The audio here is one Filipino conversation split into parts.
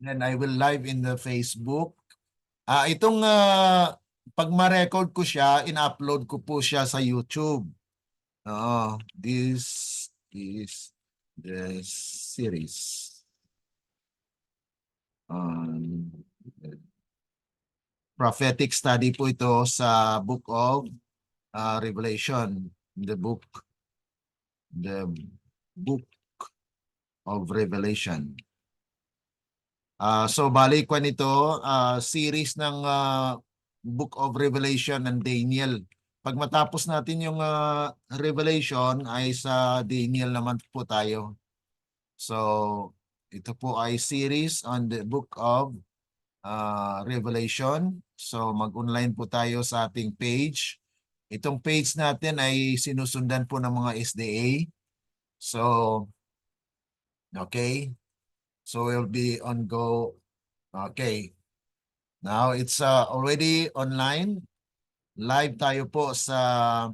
And I will live in the Facebook. Itong pag ma-record ko siya, in-upload ko po siya sa YouTube. This is the series. Prophetic study po ito sa Book of Revelation. The book of Revelation. So balik ko nito, series ng Book of Revelation ng Daniel. Pag matapos natin yung Revelation ay sa Daniel naman po tayo. So ito po ay series on the Book of Revelation. So mag-online po tayo sa ating page. Itong page natin ay sinusundan po ng mga SDA. So okay. So we'll be on go. Okay. Now it's already online. Live tayo po sa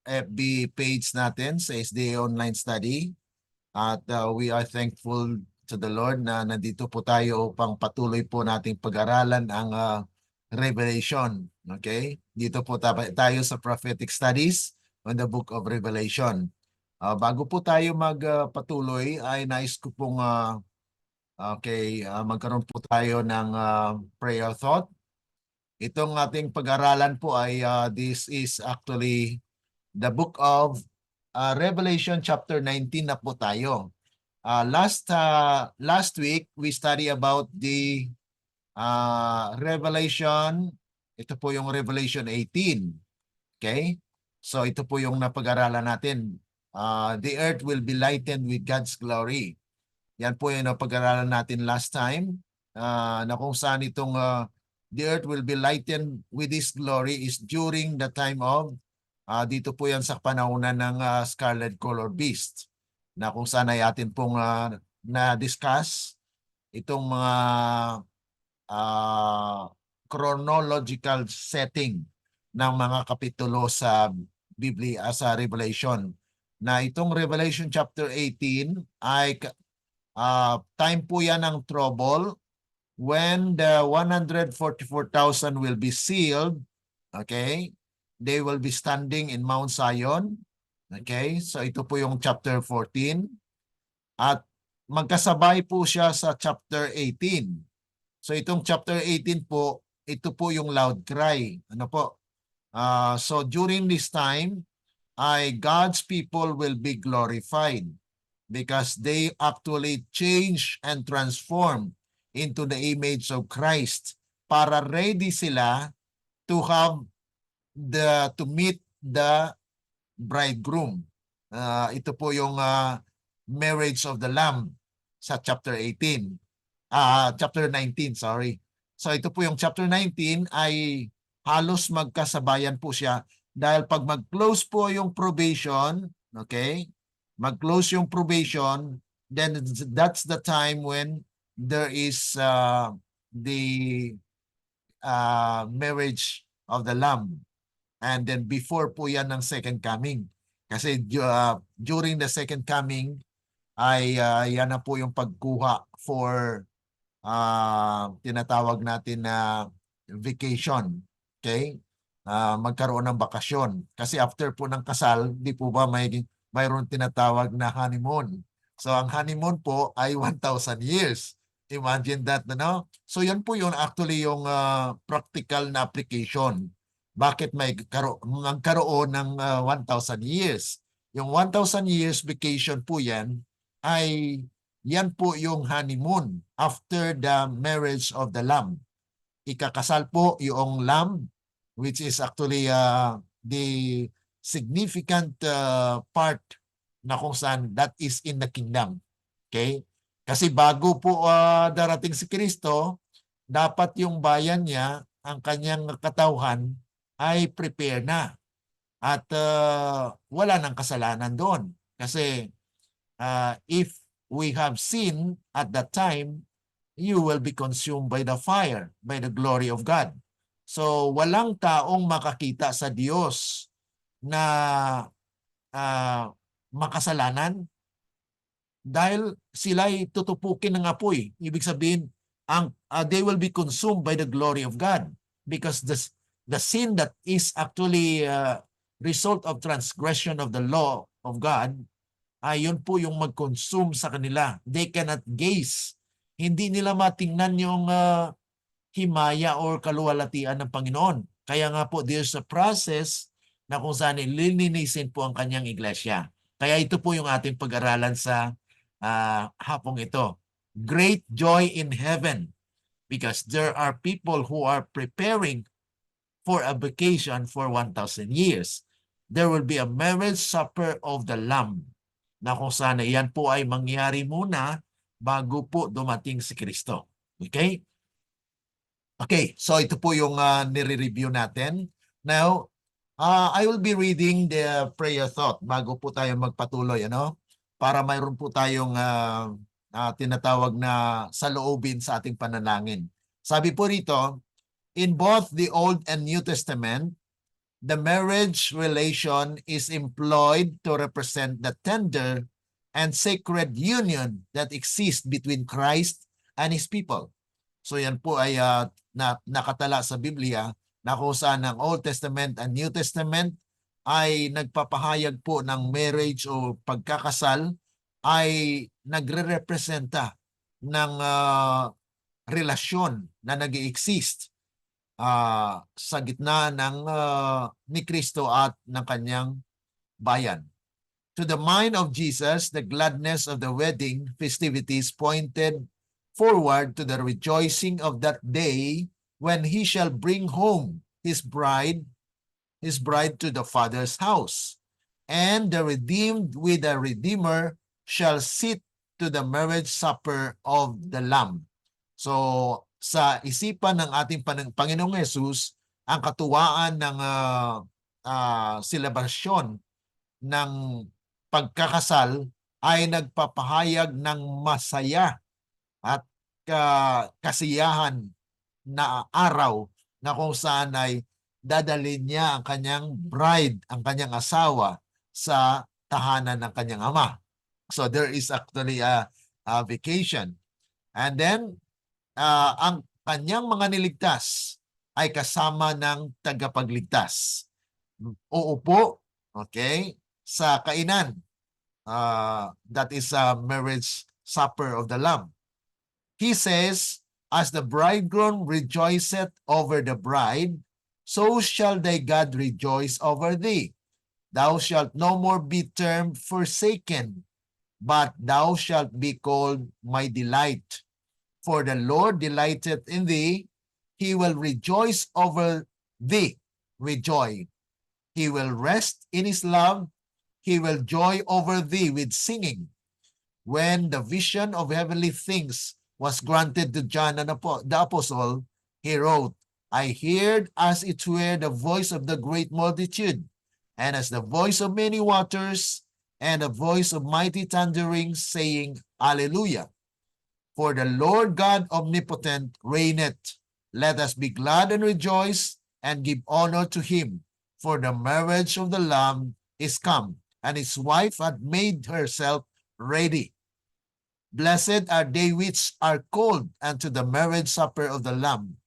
FB page natin sa SDA Online Study. At we are thankful to the Lord na nandito po tayo upang patuloy po nating pag-aralan ang Revelation. Okay? Dito po tayo sa Prophetic Studies on the Book of Revelation. Bago po tayo magpatuloy ay nais ko pong magkaroon po tayo ng prayer thought. Itong ating pag-aralan po ay this is actually the book of Revelation chapter 19 na po tayo. Last week we study about the Revelation. Ito po yung Revelation 18. Okay? So ito po yung napag-aralan natin. The earth will be lightened with God's glory. Yan po yung napag-aralan natin last time na kung saan itong the earth will be lightened with His glory is during the time of dito po yan sa panahonan ng scarlet color beast na kung saan ay atin pong na-discuss itong mga chronological setting ng mga kapitulo sa Biblia sa Revelation. Na itong Revelation chapter 18 ay time po yan ng trouble when the 144,000 will be sealed. Okay? They will be standing in Mount Zion. Okay? So ito po yung chapter 14. At magkasabay po siya sa chapter 18. So itong chapter 18 po, ito po yung loud cry. Ano po? So during this time, God's people will be glorified because they actually change and transform into the image of Christ para ready sila to have to meet the bridegroom. Ito po yung marriage of the Lamb sa chapter 18. Chapter 19, sorry. So ito po yung chapter 19 ay halos magkasabayan po siya dahil pag mag-close po yung probation, okay? Mag-close yung probation, then that's the time when there is the marriage of the Lamb. And then before po yan ng second coming. Kasi during the second coming ay yan na po yung pagkuha for tinatawag natin na vacation. Okay? Magkaroon ng bakasyon. Kasi after po ng kasal, di po ba mayroon tinatawag na honeymoon. So ang honeymoon po ay 1,000 years. Imagine that, no? So yan po yun actually yung practical na application. Bakit magkaroon ng 1,000 years? Yung 1,000 years vacation po yan ay yan po yung honeymoon after the marriage of the Lamb. Ikakasal po yung Lamb, which is actually the significant part na kung saan that is in the kingdom. Okay? Kasi bago po darating si Kristo, dapat yung bayan niya, ang kanyang katauhan ay prepare na. At wala nang kasalanan doon. Kasi if we have sin at that time, you will be consumed by the fire, by the glory of God. So walang taong makakita sa Diyos na makasalanan dahil sila'y tutupukin ng apoy. Ibig sabihin, they will be consumed by the glory of God, because the sin that is actually result of transgression of the law of God, yun po yung mag-consume sa kanila. They cannot gaze. Hindi nila matingnan yung himaya or kaluwalhatian ng Panginoon. Kaya nga po, there's a process na kung saan lilinisin po ang kanyang iglesia. Kaya ito po yung ating pag-aralan sa hapong ito. Great joy in heaven, because there are people who are preparing for a vacation for 1,000 years. There will be a marriage supper of the Lamb, na kung saan yan po ay mangyari muna bago po dumating si Kristo. Okay? Okay, so ito po yung nire-review natin. Now, I will be reading the prayer thought bago po tayo magpatuloy, para mayroon po tayong tinatawag na saloobin sa ating panalangin. Sabi po rito, in both the Old and New Testament, the marriage relation is employed to represent the tender and sacred union that exists between Christ and His people. So yan po ay nakatala sa Biblia, na kung saan ang Old Testament and New Testament ay nagpapahayag po ng marriage o pagkakasal, ay nagre-representa ng relasyon na nag-i-exist sa gitna ng ni Kristo at ng kanyang bayan. To the mind of Jesus, the gladness of the wedding festivities pointed forward to the rejoicing of that day when he shall bring home his bride to the Father's house. And the redeemed with the Redeemer shall sit to the marriage supper of the Lamb. So, sa isipan ng ating Panginoong Yesus, ang katuwaan ng selebrasyon ng pagkakasal ay nagpapahayag ng masaya at kasiyahan na araw, na kung saan ay dadalhin niya ang kanyang bride, ang kanyang asawa, sa tahanan ng kanyang ama. So there is actually a vacation. And then, ang kanyang mga niligtas ay kasama ng tagapagligtas. Uupo, okay, sa kainan. That is a marriage supper of the Lamb. He says, as the bridegroom rejoiceth over the bride, so shall thy God rejoice over thee. Thou shalt no more be termed forsaken, but thou shalt be called my delight. For the Lord delighteth in thee, he will rejoice over thee with joy. He will rest in his love, he will joy over thee with singing. When the vision of heavenly things was granted to John the apostle, he wrote, I heard as it were the voice of the great multitude, and as the voice of many waters, and the voice of mighty thunderings, saying, Alleluia. For the Lord God omnipotent reigneth. Let us be glad and rejoice, and give honor to him. For the marriage of the Lamb is come, and his wife hath made herself ready. Blessed are they which are called unto the marriage supper of the Lamb.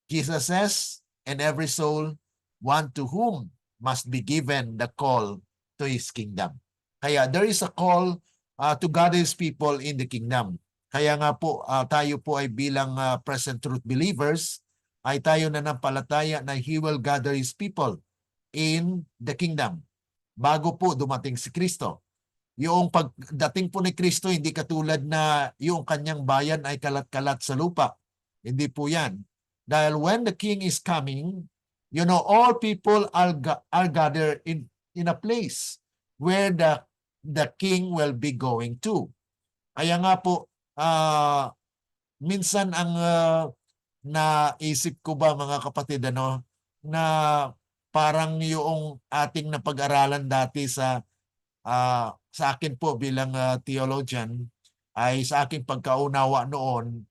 Jesus says, and every soul, one to whom must be given the call to his kingdom. Kaya there is a call to gather his people in the kingdom. Kaya nga po, tayo po ay bilang present truth believers, ay tayo nanampalataya na he will gather his people in the kingdom bago po dumating si Kristo. Yung pagdating po ni Kristo, hindi katulad na yung kanyang bayan ay kalat-kalat sa lupa. Hindi po yan. Dahil when the king is coming, all people are gathered in a place where the king will be going to. Kaya nga po, minsan ang naisip ko ba, mga kapatid, na parang yung ating napag-aralan dati sa akin po bilang theologian, ay sa aking pagkaunawa noon,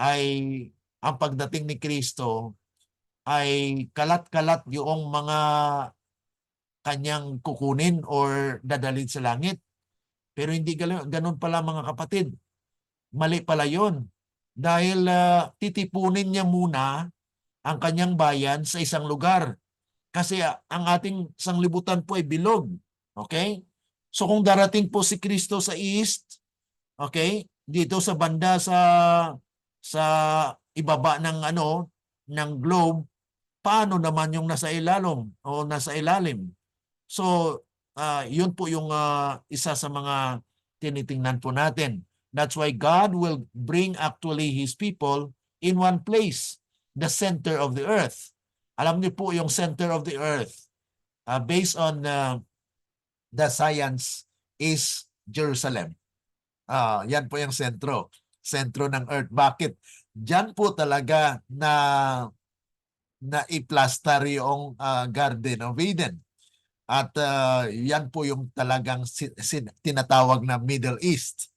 ay ang pagdating ni Kristo ay kalat-kalat yung mga kanyang kukunin or dadalhin sa langit. Pero hindi ganun pala, mga kapatid. Mali pala yun. dahil titipunin niya muna ang kanyang bayan sa isang lugar. Kasi ang ating sanglibutan po ay bilog. Okay? So kung darating po si Kristo sa east, okay, dito sa banda sa ibaba ng ng globe, paano naman yung nasa ilalim o nasa ilalim? So, yun po yung isa sa mga tinitingnan po natin. That's why God will bring actually His people in one place, the center of the earth. Alam niyo po yung center of the earth, based on the science, is Jerusalem. Yan po yung sentro. Sentro ng earth. Bakit? Diyan po talaga na i-plaster yung Garden of Eden. At yan po yung talagang tinatawag na Middle East.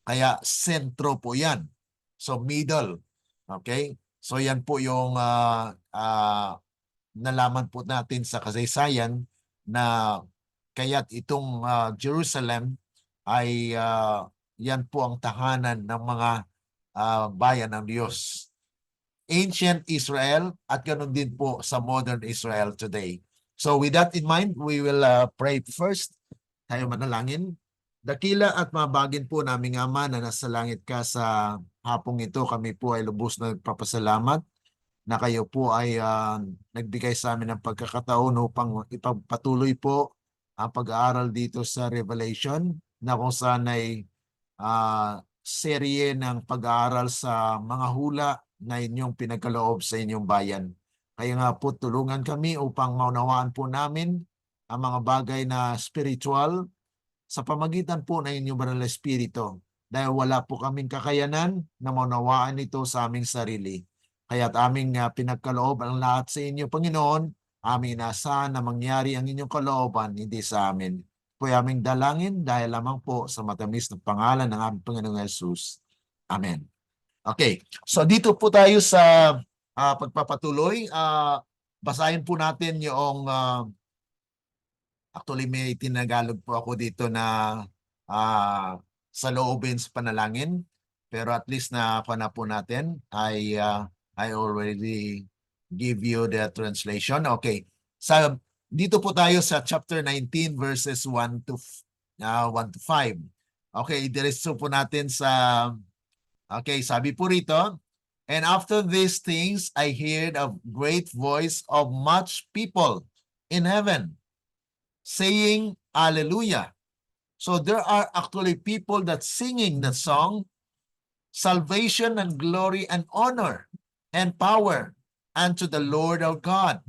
Kaya sentro po yan. So middle. Okay? So yan po yung nalaman po natin sa kasaysayan na kaya't itong Jerusalem ay yan po ang tahanan ng mga bayan ng Diyos. Ancient Israel at ganun din po sa modern Israel today. So with that in mind, we will pray first. Tayo manalangin. Dakila at mabagin po naming Ama na nasa langit ka, sa hapong ito kami po ay lubos na nagpapasalamat na kayo po ay nagbigay sa amin ng pagkakataon upang ipagpatuloy po ang pag-aaral dito sa Revelation, na kung saan ay serye ng pag-aaral sa mga hula na inyong pinagkaloob sa inyong bayan. Kaya nga po tulungan kami upang maunawaan po namin ang mga bagay na spiritual sa pamagitan po ng inyong banal na espiritu, dahil wala po kaming kakayanan na maunawaan ito sa aming sarili. Kaya't aming pinagkaloob ang lahat sa inyo, Panginoon. Aming inaasahan na mangyari ang inyong kalooban, hindi sa amin. Po aming dalangin dahil lamang po sa matamis na pangalan ng aming Panginoong Yesus. Amen. Okay, so dito po tayo sa pagpapatuloy. Basahin po natin yung actually may tinagalog po ako dito na sa loobin sa panalangin, pero at least na po natin. I already give you the translation. Okay, dito po tayo sa chapter 19 verses 1 to 5. Okay, diretso po natin sa okay, sabi po rito, and after these things I heard a great voice of much people in heaven saying, Hallelujah. So there are actually people that singing the song, salvation and glory and honor and power unto the Lord our God.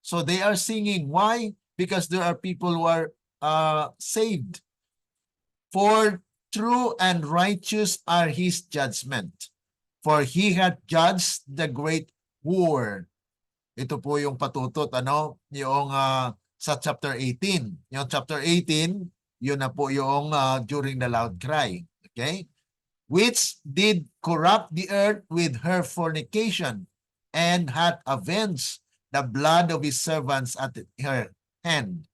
So they are singing. Why? Because there are people who are saved. For true and righteous are his judgment. For he hath judged the great war. Ito po yung patutot, yung sa chapter 18. Yung chapter 18, yun na po yung during the loud cry. Okay? Which did corrupt the earth with her fornication, and hath avenged the blood of his servants at her hand.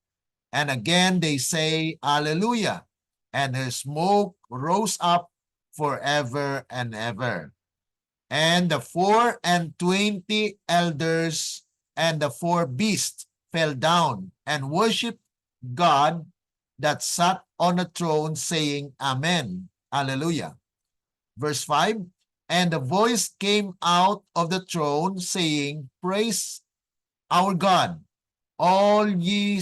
And again they say, Hallelujah. And her smoke rose up forever and ever. And the 24 elders and the 4 beasts fell down and worshiped God that sat on a throne, saying, Amen. Hallelujah. Verse 5, and the voice came out of the throne, saying, Praise our God, all ye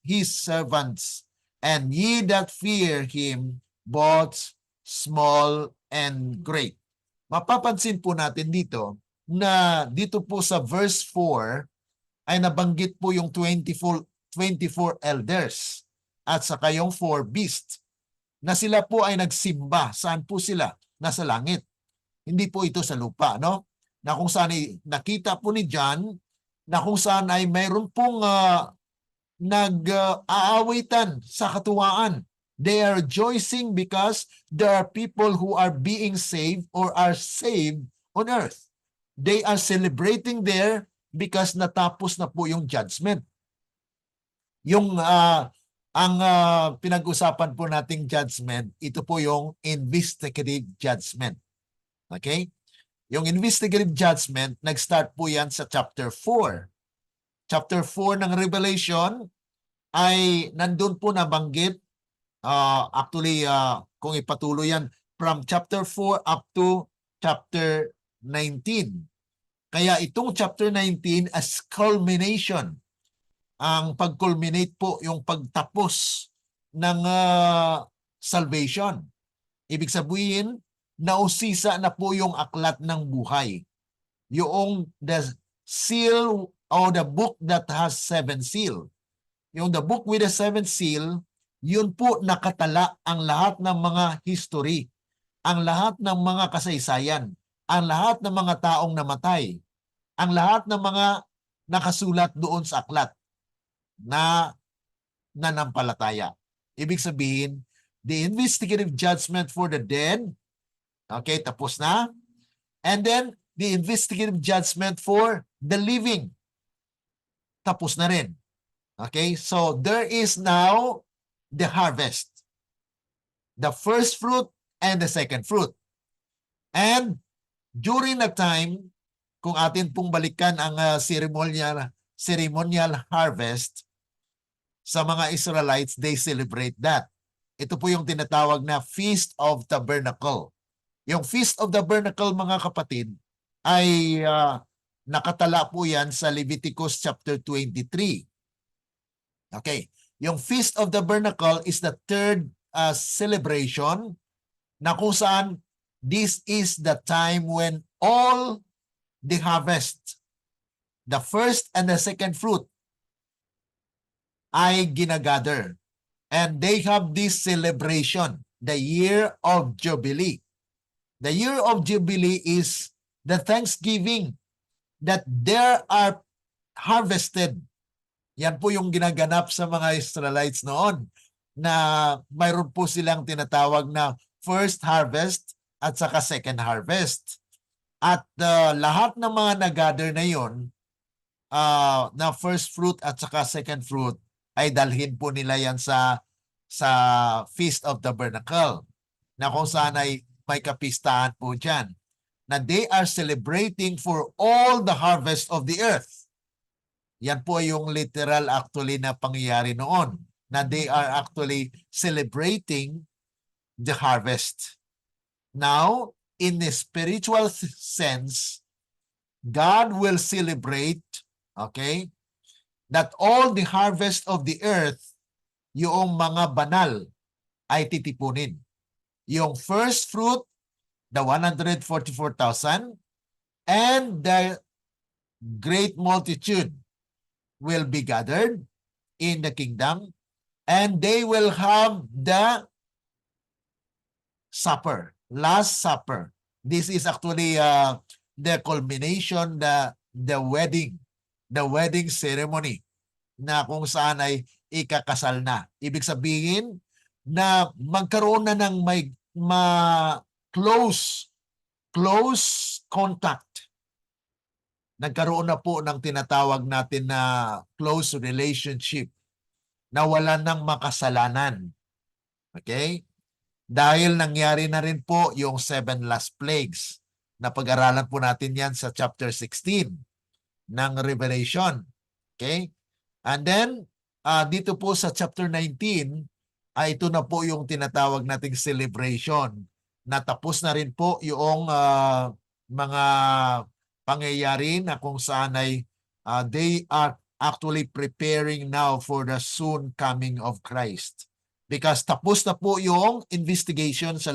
his servants, and ye that fear him, both small and great. Mapapansin po natin dito na dito po sa verse 4 ay nabanggit po yung 24 elders at saka yung 4 beasts na sila po ay nagsimba. Saan po sila? Nasa langit. Hindi po ito sa lupa, no? Na kung saan ay nakita po ni John na kung saan ay mayroon pong nag-aawitan sa katuwaan. They are rejoicing because there are people who are being saved or are saved on earth. They are celebrating there because natapos na po yung judgment. Yung ang pinag-usapan po nating judgment, ito po yung investigative judgment. Okay? Yung investigative judgment, nag-start po yan sa chapter 4. Chapter 4 ng Revelation ay nandun po nabanggit. Actually, kung ipatuloy yan, from chapter 4 up to chapter 19. Kaya itong chapter 19 as culmination, ang pag-culminate po, yung pagtapos ng salvation. Ibig sabihin, nausisa na po yung aklat ng buhay. Yung the seal or the book that has 7 seal. Yung the book with the 7 seal, yun po nakatala ang lahat ng mga history, ang lahat ng mga kasaysayan, ang lahat ng mga taong namatay, ang lahat ng mga nakasulat doon sa aklat na nanampalataya. Ibig sabihin, the investigative judgment for the dead, okay, tapos na. And then, the investigative judgment for the living, tapos na rin. Okay, so there is now the harvest. The first fruit and the second fruit. And during that time, kung atin pong balikan ang ceremonial harvest, sa mga Israelites, they celebrate that. Ito po yung tinatawag na Feast of Tabernacle. Yung Feast of Tabernacle, mga kapatid, ay nakatala po yan sa Leviticus chapter 23. Okay. Yung Feast of Tabernacle is the third celebration na kung saan this is the time when all the harvest, the first and the second fruit, ay ginagather. And they have this celebration, the year of Jubilee. The year of Jubilee is the thanksgiving that there are harvested. Yan po yung ginaganap sa mga Israelites noon, na mayroon po silang tinatawag na first harvest at saka second harvest. At lahat ng mga nag-gather na yon, na first fruit at saka second fruit, ay dalhin po nila yan sa Feast of Tabernacle, na kung saan ay may kapistahan po dyan, na they are celebrating for all the harvest of the earth. Yan po yung literal actually na pangyayari noon, na they are actually celebrating the harvest. Now, in a spiritual sense, God will celebrate, okay, that all the harvest of the earth, yung mga banal, ay titipunin. Yung first fruit, the 144,000, and the great multitude will be gathered in the kingdom, and they will have the supper, last supper. This is actually the culmination, the wedding ceremony, na kung saan ay ikakasal na. Ibig sabihin na magkaroon na ng may close contact. Nagkaroon na po ng tinatawag natin na close relationship, na wala ng makasalanan. Okay? Dahil nangyari na rin po yung 7 last plagues, na pag-aralan po natin yan sa chapter 16 ng Revelation. Okay? And then, dito po sa chapter 19, ito na po yung tinatawag nating celebration, na tapos na rin po yung mga pangyayari na kung saan ay they are actually preparing now for the soon coming of Christ. Because tapos na po yung investigation sa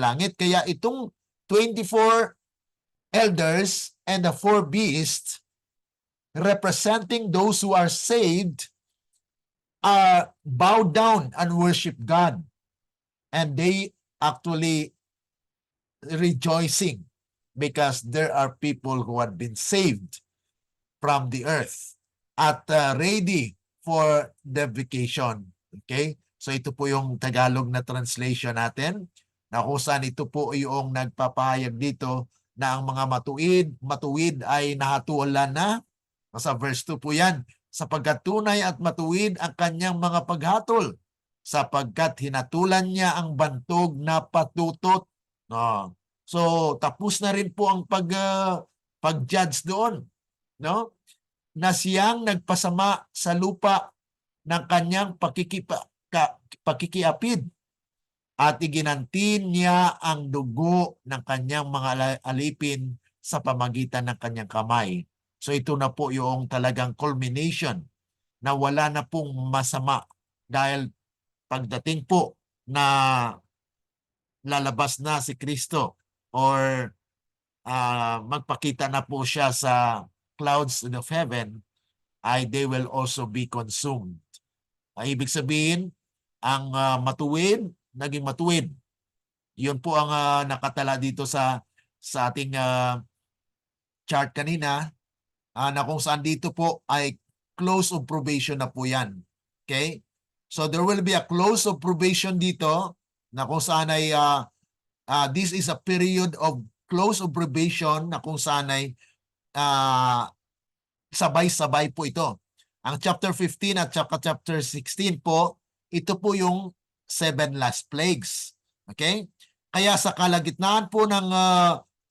langit. Kaya itong 24 elders and the 4 beasts, representing those who are saved, bow down and worship God. And they actually rejoicing because there are people who have been saved from the earth at ready for the vacation. Okay? So ito po yung Tagalog na translation natin, na kung saan ito po yung nagpapahayag dito na ang mga matuwid ay nahatulan na. Sa verse 2 po yan, sapagkat tunay at matuwid ang kanyang mga paghatol, sapagkat hinatulan niya ang bantog na patutot. No. So tapos na rin po ang pag-judge doon, no? Na siyang nagpasama sa lupa ng kanyang pakikiapid at iginantin niya ang dugo ng kanyang mga alipin sa pamagitan ng kanyang kamay. So ito na po yung talagang culmination na wala na pong masama dahil pagdating po na lalabas na si Kristo or magpakita na po siya sa clouds of heaven, ay they will also be consumed. Ibig sabihin, ang matuwid, naging matuwid. Yun po ang nakatala dito sa ating chart kanina, na kung saan dito po ay close of probation na po yan. Okay? So there will be a close of probation dito na kung saan ay this is a period of close of probation na kung saan ay sabay-sabay po ito. Ang chapter 15 at chapter 16 po, ito po yung 7 last plagues. Okay? Kaya sa kalagitnaan po ng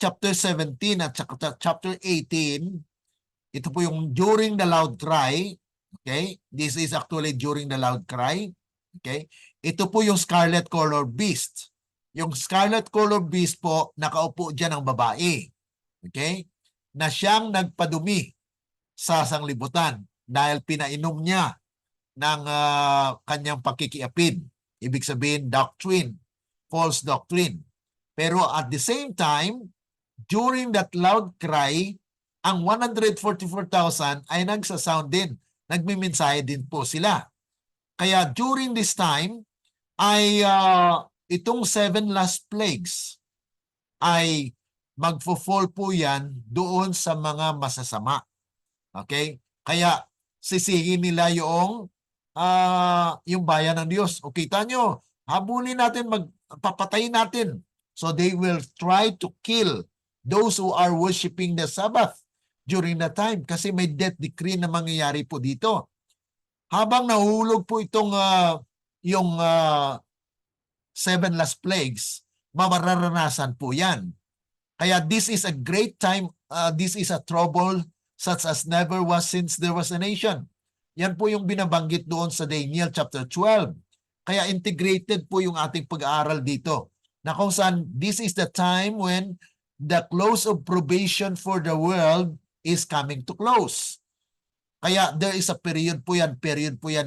chapter 17 at chapter 18, ito po yung during the loud cry. Okay? This is actually during the loud cry. Okay? Ito po yung scarlet color beast. Yung scarlet color beast po, nakaupo dyan ang babae. Okay? Na siyang nagpadumi sa sanglibutan dahil pinainom niya ng kanyang pakikiapid. Ibig sabihin, doctrine, false doctrine. Pero at the same time, during that loud cry, ang 144,000 ay nagsasound din. Nagmimensahe din po sila. Kaya during this time, ay itong 7 last plagues ay magfo-fall po yan doon sa mga masasama. Okay? Kaya sisihin nila yung bayan ng Diyos. O kita nyo, habulin natin, magpapatayin natin. So they will try to kill those who are worshiping the Sabbath during that time kasi may death decree na mangyayari po dito. Habang nahulog po itong yung 7 last plagues, mararanasan po yan. Kaya this is a great time, this is a trouble such as never was since there was a nation. Yan po yung binabanggit doon sa Daniel chapter 12. Kaya integrated po yung ating pag-aaral dito. Na kung saan this is the time when the close of probation for the world is coming to close. Kaya there is a period po yan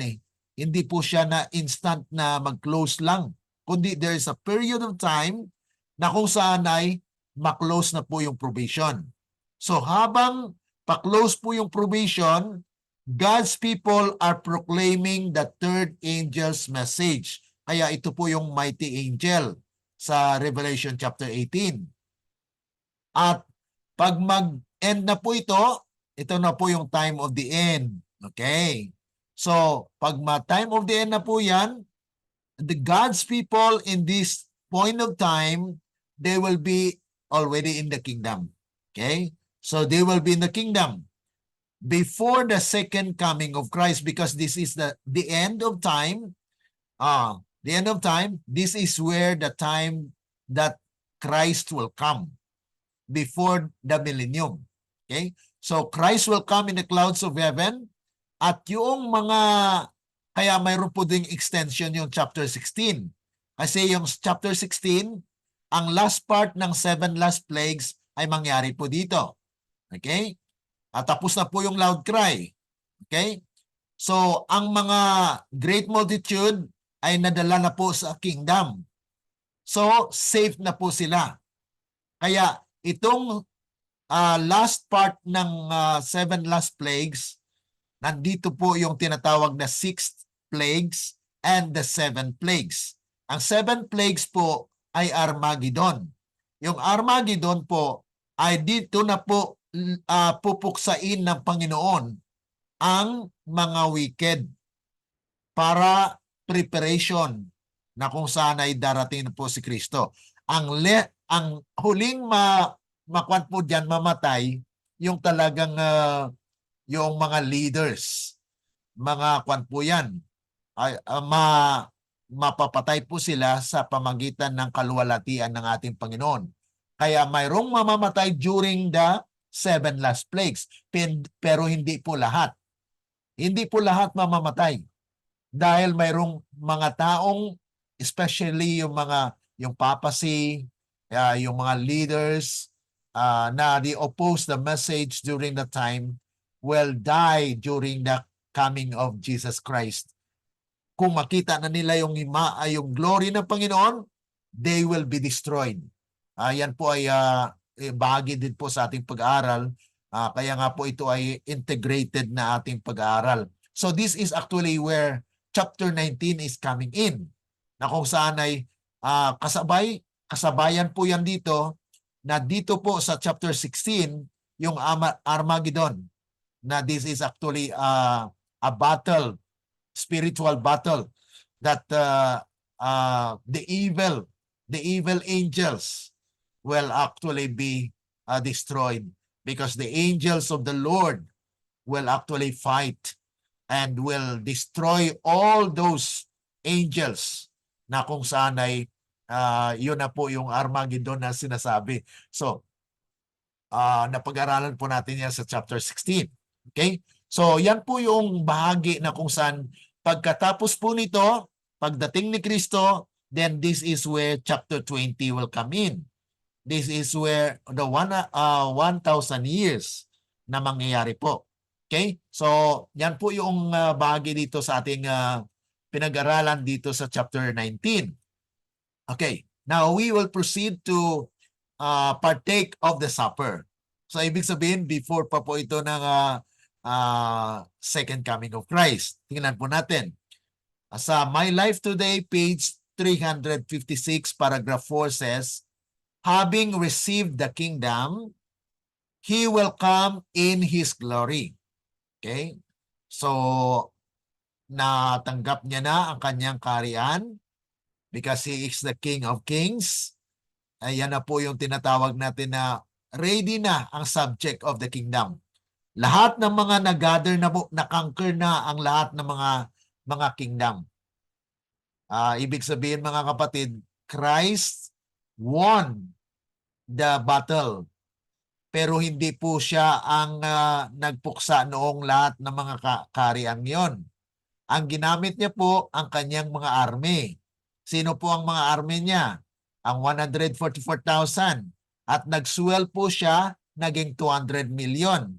eh. Hindi po siya na instant na mag-close lang. Kundi there is a period of time na kung saan ay ma-close na po yung probation. So habang pa-close po yung probation, God's people are proclaiming the third angel's message. Kaya ito po yung mighty angel sa Revelation chapter 18. At pag mag-end na po ito na po yung time of the end. Okay? So, pag time of the end na po yan, the God's people in this point of time, they will be already in the kingdom. Okay? So, they will be in the kingdom before the second coming of Christ because this is the end of time. The end of time, this is where the time that Christ will come before the millennium. Okay? So Christ will come in the clouds of heaven at yung mga, kaya mayroon po ding extension yung chapter 16. Kasi yung chapter 16, ang last part ng 7 last plagues ay mangyari po dito. Okay? At tapos na po yung loud cry. Okay? So, ang mga great multitude ay nadala na po sa kingdom. So, safe na po sila. Kaya, itong last part ng 7 last plagues, nandito po yung tinatawag na 6th plagues and the 7 plagues. Ang 7 plagues po ay Armageddon. Yung Armageddon po ay dito na po pupuksain ng Panginoon ang mga wicked para preparation na kung saan ay darating po si Kristo. Ang huling makuan po diyan mamatay yung talagang yung mga leaders. Mga kuan po yan. Mapapatay po sila sa pamagitan ng kaluwalhatian ng ating Panginoon. Kaya mayroong mamamatay during the 7 last plagues. Pero hindi po lahat. Hindi po lahat mamamatay. Dahil mayroong mga taong, especially yung papacy, yung mga leaders na they oppose the message during the time will die during the coming of Jesus Christ. Kung makita na nila yung glory ng Panginoon, they will be destroyed. Yan po ay bahagi din po sa ating pag-aaral. Kaya nga po ito ay integrated na ating pag-aaral. So this is actually where chapter 19 is coming in. Na kung saan ay kasabayan po yan dito, na dito po sa chapter 16, yung Armageddon, na this is actually a battle, spiritual battle, that the evil angels will actually be destroyed, because the angels of the Lord will actually fight and will destroy all those angels na kung saan ay yun na po yung Armageddon na sinasabi. So, napag-aralan po natin yan sa chapter 16. Okay? So, yan po yung bahagi na kung saan pagkatapos po nito, pagdating ni Kristo, then this is where chapter 20 will come in. This is where the 1,000 years na mangyayari po. Okay? So, yan po yung bahagi dito sa ating pinag-aralan dito sa chapter 19. Okay. Now, we will proceed to partake of the supper. So, ibig sabihin, before pa po ito ng second coming of Christ. Tingnan po natin. Sa My Life Today, page 356, paragraph 4 says, having received the kingdom, He will come in His glory. Okay? So, natanggap niya na ang kanyang kaharian because He is the King of Kings. Ayan na po yung tinatawag natin na ready na ang subject of the kingdom. Lahat ng mga nag-gather na po, na-conquer na ang lahat ng mga kingdom. Ibig sabihin mga kapatid, Christ won the battle. Pero hindi po siya ang nagpuksa noong lahat ng mga kaharian yon. Ang ginamit niya po ang kanyang mga army. Sino po ang mga army niya? Ang 144,000. At nag-swell po siya, naging 200 million.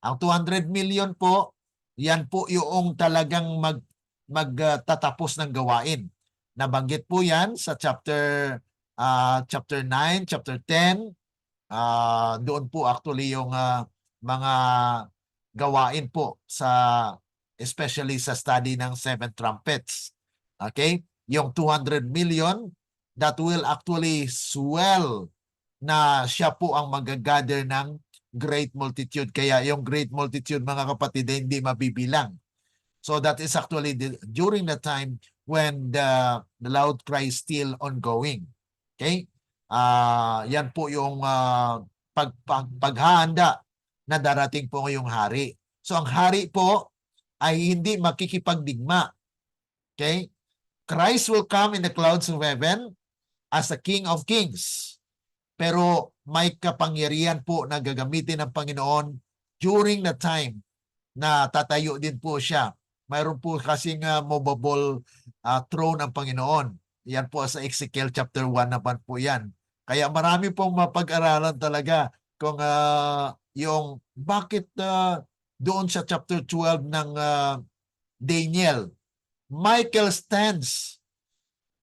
Ang 200 million po, yan po yung talagang magtatapos ng gawain. Nabanggit po yan sa chapter 9, chapter 10. Doon po actually yung mga gawain po especially sa study ng 7 trumpets. Okay? Yung 200 million, that will actually swell na siya po ang mag-gather ng great multitude. Kaya yung great multitude, mga kapatid, hindi mabibilang. So that is actually during the time when the loud cry is still ongoing. Okay? Yan po yung paghahanda na darating po ngayong hari. So ang hari po ay hindi makikipagdigma. Okay? Christ will come in the clouds of heaven as the King of Kings. Pero may kapangyarihan po na gagamitin ng Panginoon during the time na tatayo din po siya. Mayroon po kasing movable throne ang Panginoon. Yan po sa Ezekiel chapter 1 naman po yan. Kaya marami pong mapag-aralan talaga kung yung bakit doon sa chapter 12 ng Daniel, Michael stands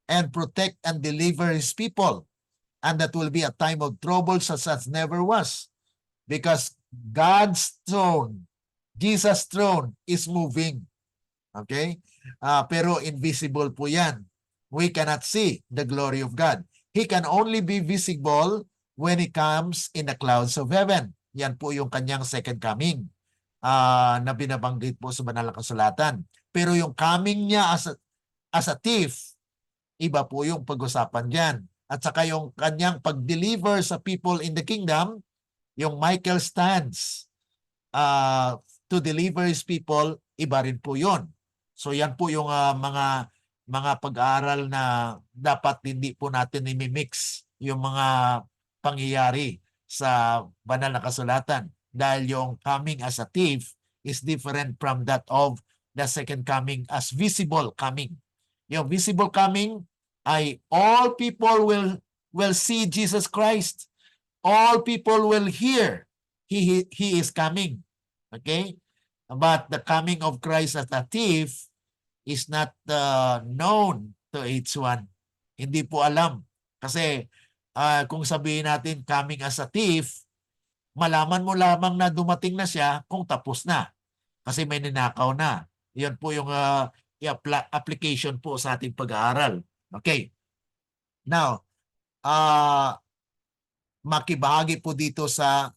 and protect and deliver his people. And that will be a time of trouble such as never was. Because God's throne, Jesus' throne is moving. Okay? Pero invisible po yan. We cannot see the glory of God. He can only be visible when He comes in the clouds of heaven. Yan po yung kanyang second coming na binabanggit po sa banal na kasulatan. Pero yung coming niya as a thief, iba po yung pag-usapan dyan. At saka yung kanyang pag-deliver sa people in the kingdom, yung Michael stands to deliver His people, iba rin po yun. So yan po yung mga pag-aaral na dapat hindi po natin i-mix yung mga pangyayari sa banal na kasulatan. Dahil yung coming as a thief is different from that of the second coming as visible coming. Yung visible coming ay all people will see Jesus Christ. All people will hear he is coming. Okay? But the coming of Christ as a thief is not known to each one. Hindi po alam. Kasi kung sabihin natin coming as a thief, malaman mo lamang na dumating na siya kung tapos na. Kasi may ninakaw na. Yan po yung application po sa ating pag-aaral. Okay. Now, makibahagi po dito sa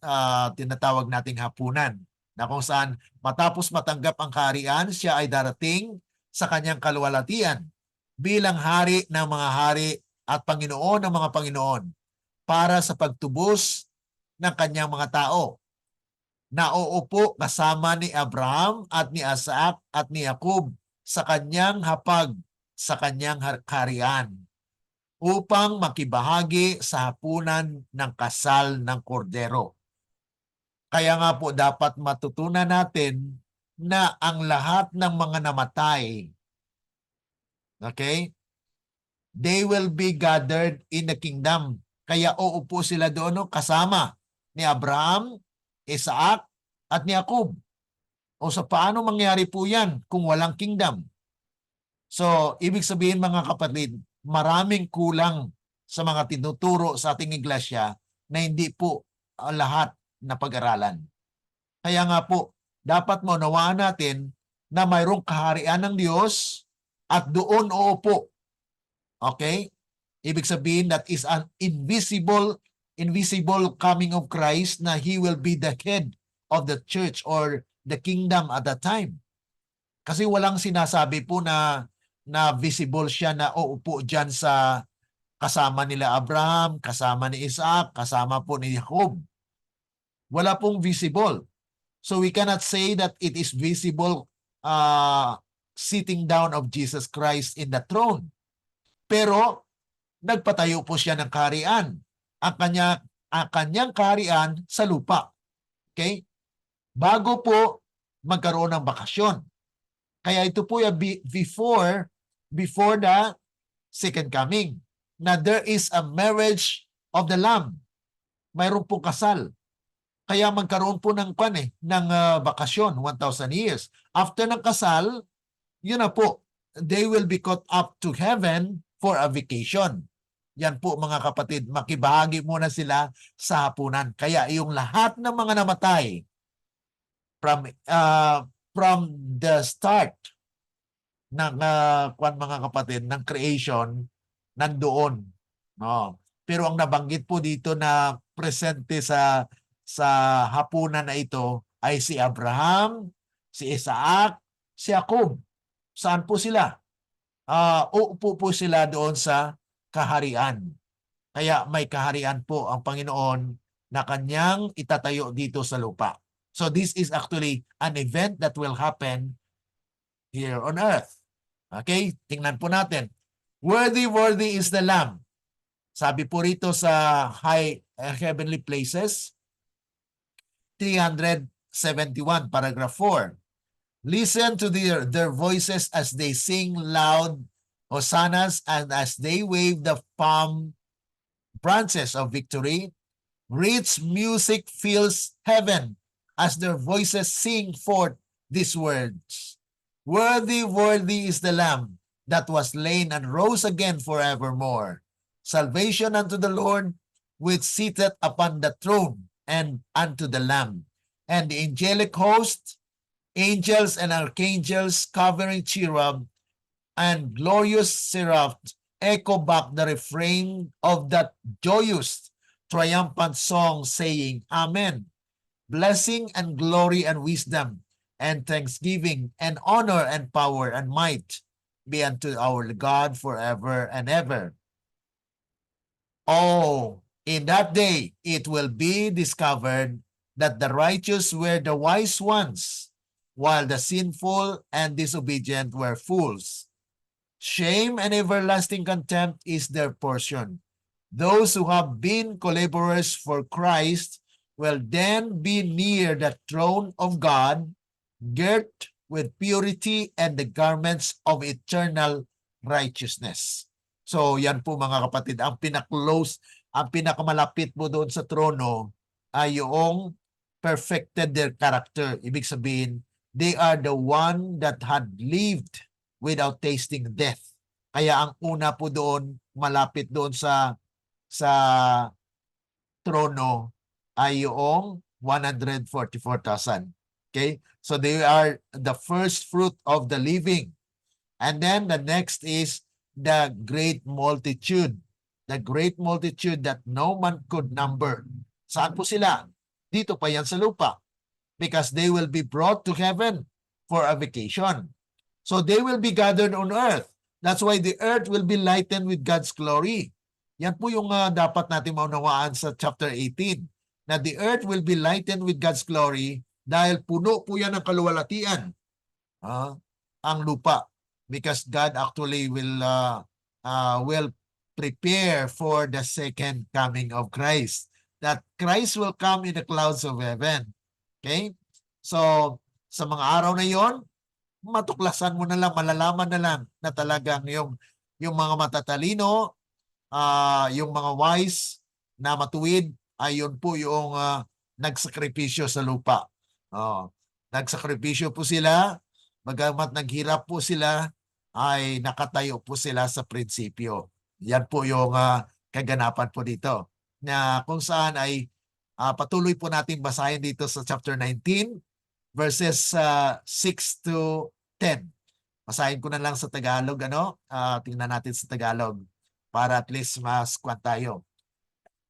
tinatawag nating hapunan na kung saan matapos matanggap ang kaharian, siya ay darating sa kanyang kaluwalhatian bilang hari ng mga hari at Panginoon ng mga Panginoon para sa pagtubos ng kanyang mga tao. Nauupo kasama ni Abraham at ni Isaac at ni Jacob sa kanyang hapag sa kanyang kaharian upang makibahagi sa hapunan ng kasal ng kordero. Kaya nga po dapat matutunan natin na ang lahat ng mga namatay, okay, they will be gathered in the kingdom. Kaya uupo sila doon kasama ni Abraham, Isaac, at ni Jacob. O sa paano mangyari po yan kung walang kingdom? So, ibig sabihin mga kapatid, maraming kulang sa mga tinuturo sa ating iglesia na hindi po lahat na pag-aralan. Kaya nga po, dapat maunawaan natin na mayroong kaharian ng Diyos at doon uupo. Okay? Ibig sabihin that is an invisible coming of Christ na He will be the head of the church or the kingdom at that time. Kasi walang sinasabi po na visible siya na uupo dyan sa kasama nila Abraham, kasama ni Isaac, kasama po ni Jacob. Wala pong visible. So we cannot say that it is visible sitting down of Jesus Christ in the throne. Pero nagpatayo po siya ng kaharian. Ang kanyang kaharian sa lupa. Okay? Bago po magkaroon ng bakasyon. Kaya ito po yung before the second coming. Na there is a marriage of the Lamb. Mayroon po kasal. Kaya magkaroon po ng bakasyon, 1,000 years. After ng kasal, yun na po, they will be caught up to heaven for a vacation. Yan po mga kapatid, makibahagi muna sila sa hapunan. Kaya yung lahat ng mga namatay from the start ng mga kapatid ng creation nandoon, no. Pero ang nabanggit po dito na presente sa hapunan na ito ay si Abraham, si Isaac, si Jacob. Saan po sila? Uupo po sila doon sa kaharian. Kaya may kaharian po ang Panginoon na kanyang itatayo dito sa lupa. So this is actually an event that will happen here on earth. Okay? Tingnan po natin. Worthy, worthy is the Lamb. Sabi po rito sa heavenly places, 371, paragraph 4. Listen to their voices as they sing loud hosannas and as they wave the palm branches of victory. Rich music fills heaven as their voices sing forth these words. Worthy, worthy is the Lamb that was slain and rose again forevermore. Salvation unto the Lord, which sitteth upon the throne, and unto the Lamb. And the angelic host, angels and archangels, covering cherub, and glorious seraph, echo back the refrain of that joyous, triumphant song, saying, Amen. Blessing and glory and wisdom, and thanksgiving, and honor and power and might be unto our God forever and ever. Oh, in that day it will be discovered that the righteous were the wise ones, while the sinful and disobedient were fools. Shame and everlasting contempt is their portion. Those who have been collaborators for Christ will then be near the throne of God, girt with purity and the garments of eternal righteousness. So yan po mga kapatid, ang pinaklose, ang pinakamalapit mo doon sa trono ay yung perfected their character. Ibig sabihin, they are the one that had lived without tasting death. Kaya ang una po doon, malapit doon sa trono ay yung 144,000. Okay? So they are the first fruit of the living. And then the next is the great multitude. The great multitude that no man could number. Saan po sila? Dito pa yan sa lupa. Because they will be brought to heaven for a vacation. So they will be gathered on earth. That's why the earth will be lightened with God's glory. Yan po yung dapat natin maunawaan sa chapter 18. Na the earth will be lightened with God's glory dahil puno po yan ng kaluwalhatian. Ang lupa. Because God actually will prepare for the second coming of Christ. That Christ will come in the clouds of heaven. Okay? So, sa mga araw na yon, matuklasan mo na lang, malalaman na lang na talagang yung mga matatalino, yung mga wise na matuwid, ay yun po yung nagsakripisyo sa lupa. Nagsakripisyo po sila, bagamat naghirap po sila, ay nakatayo po sila sa prinsipyo. Yan po yung kaganapan po dito. Na kung saan ay patuloy po natin basahin dito sa chapter 19, verses 6 to 10. Basahin ko na lang sa Tagalog, tingnan natin sa Tagalog para at least mas kwan tayo.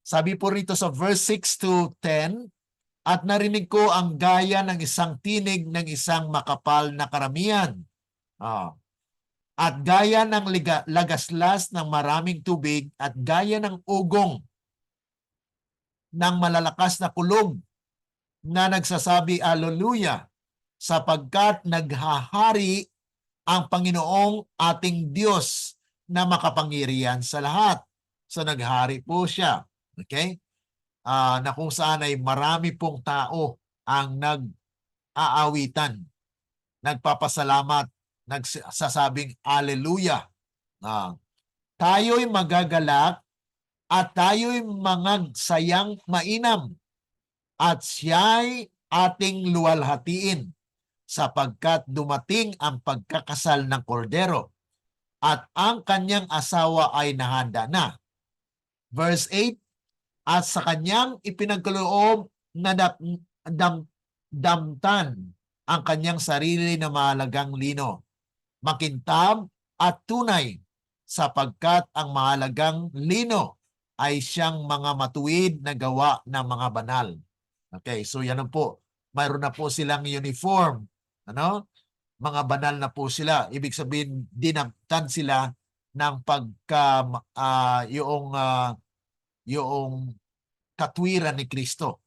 Sabi po rito sa verse 6 to 10, at narinig ko ang gaya ng isang tinig ng isang makapal na karamihan. At gaya ng lagaslas ng maraming tubig at gaya ng ugong ng malalakas na kulog na nagsasabi, Alleluia, sapagkat naghahari ang Panginoong ating Diyos na makapangyarihan sa lahat. So naghari po siya. Okay? Na kung saan ay marami pong tao ang nag-aawitan, nagpapasalamat, nagsasabing Alleluia. Tayo'y magagalak at tayo'y mangagsayang mainam at siya'y ating luwalhatiin sapagkat dumating ang pagkakasal ng kordero at ang kanyang asawa ay nahanda na. Verse 8, at sa kanyang ipinagkaloob na damtan ang kanyang sarili na mahalagang lino, makintab at tunay, sapagkat ang mahalagang lino ay siyang mga matuwid na gawa ng mga banal. Okay, so yan po. Mayroon na po silang uniform. Mga banal na po sila. Ibig sabihin, dinamtan sila ng yung katwiran ni Kristo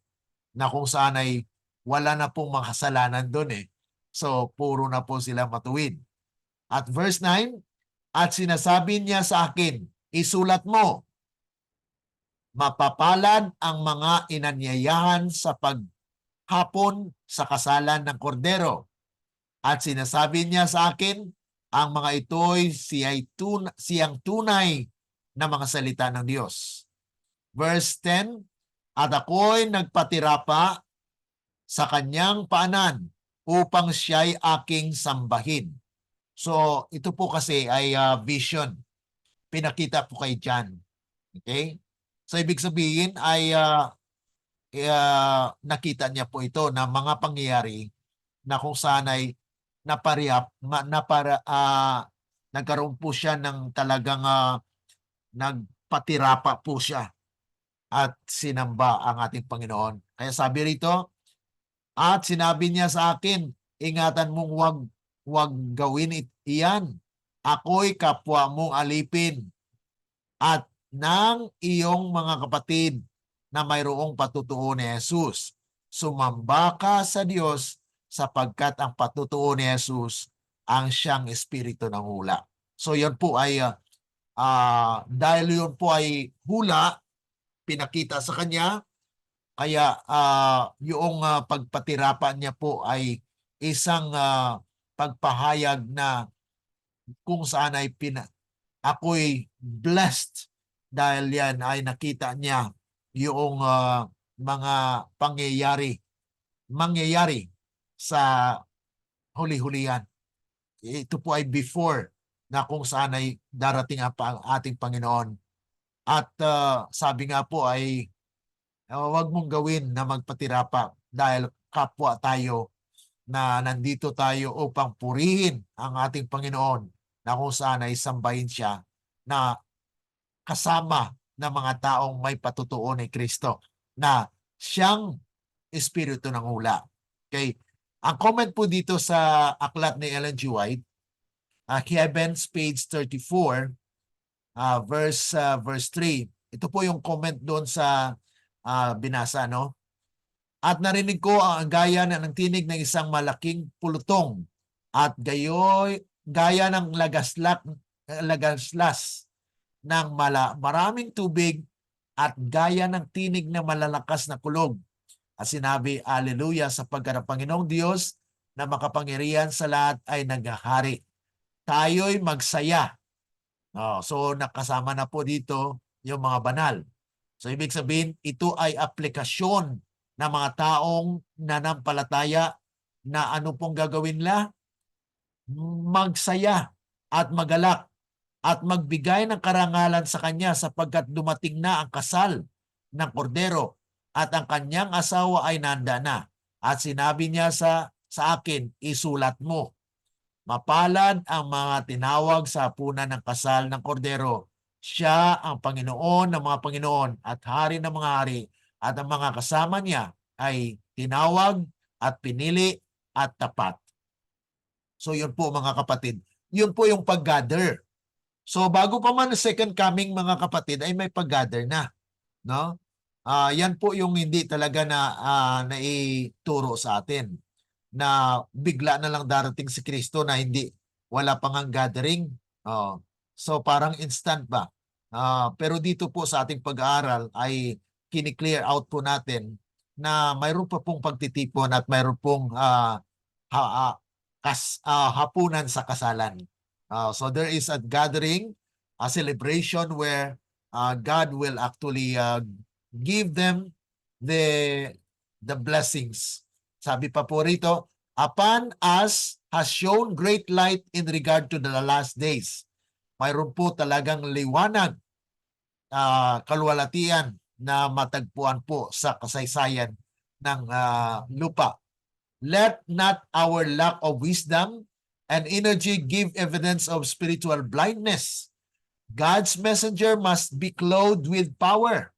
na kung saan ay wala na pong mga kasalanan doon eh. So, puro na po sila matuwid. At verse 9, at sinasabi niya sa akin, isulat mo, mapapalad ang mga inanyayahan sa paghapon sa kasalan ng kordero. At sinasabi niya sa akin, ang mga ito'y siyang tunay na mga salita ng Diyos. Verse 10, at ako'y nagpatirapa sa kanyang paanan upang siya'y aking sambahin. So, ito po kasi ay vision. Pinakita po kay John. Okay? So, ibig sabihin ay nakita niya po ito na mga pangyayari na kung saan ay nagkaroon po siya ng talagang nagpatirapa po siya at sinamba ang ating Panginoon. Kaya sabi rito, at sinabi niya sa akin, ingatan mong wag gawin iyan. Ako'y kapwa mong alipin at ng iyong mga kapatid na mayroong patutuo ni Jesus. Sumamba ka sa Diyos sapagkat ang patutuo ni Jesus ang siyang espiritu ng hula. So yan po ay Dahil yun po ay hula, pinakita sa kanya, kaya yung pagpatirapan niya po ay isang pagpahayag na kung saan ay ako'y blessed dahil yan ay nakita niya yung mga mangyayari sa huli-hulihan. Ito po ay before na kung saan ay darating ang ating Panginoon. At sabi nga po ay huwag mong gawin na magpatirapa dahil kapwa tayo na nandito tayo upang purihin ang ating Panginoon na kung saan ay sambahin siya na kasama ng mga taong may patutuo ni Kristo na siyang espiritu ng hula. Okay? Ang comment po dito sa aklat ni Ellen G. White, Heavens, page 34, verse 3. Ito po yung comment doon sa binasa, no? At narinig ko ang gaya ng tinig ng isang malaking pulutong at gaya ng lagaslas ng maraming tubig at gaya ng tinig ng malalakas na kulog. At sinabi, Alleluia, sapagkat ang Panginoong Diyos na makapangyarihan sa lahat ay naghahari. Tayo'y magsaya. So nakasama na po dito yung mga banal. So ibig sabihin, ito ay aplikasyon ng mga taong nanampalataya na ano pong gagawin nila? Magsaya at magalak at magbigay ng karangalan sa kanya sapagkat dumating na ang kasal ng kordero at ang kanyang asawa ay nanda na. At sinabi niya sa akin, isulat mo, mapalad ang mga tinawag sa hapunan ng kasal ng kordero. Siya ang Panginoon ng mga Panginoon at Hari ng mga hari, at ang mga kasama niya ay tinawag at pinili at tapat. So yun po mga kapatid, yun po yung pag-gather. So bago pa man second coming mga kapatid ay may pag-gather na, no? Yan po yung hindi talaga na naituro sa atin na bigla na lang darating si Kristo na wala pang ang gathering. So parang instant ba? Pero dito po sa ating pag-aaral ay kini-clear out po natin na mayroon pa pong pagtitipon at mayroon pong hapunan sa kasalan. So there is a gathering, a celebration where God will actually give them the blessings. Sabi pa po rito, upon us has shown great light in regard to the last days. Mayroon po talagang liwanag, kaluwalhatian na matagpuan po sa kasaysayan ng lupa. Let not our lack of wisdom and energy give evidence of spiritual blindness. God's messenger must be clothed with power.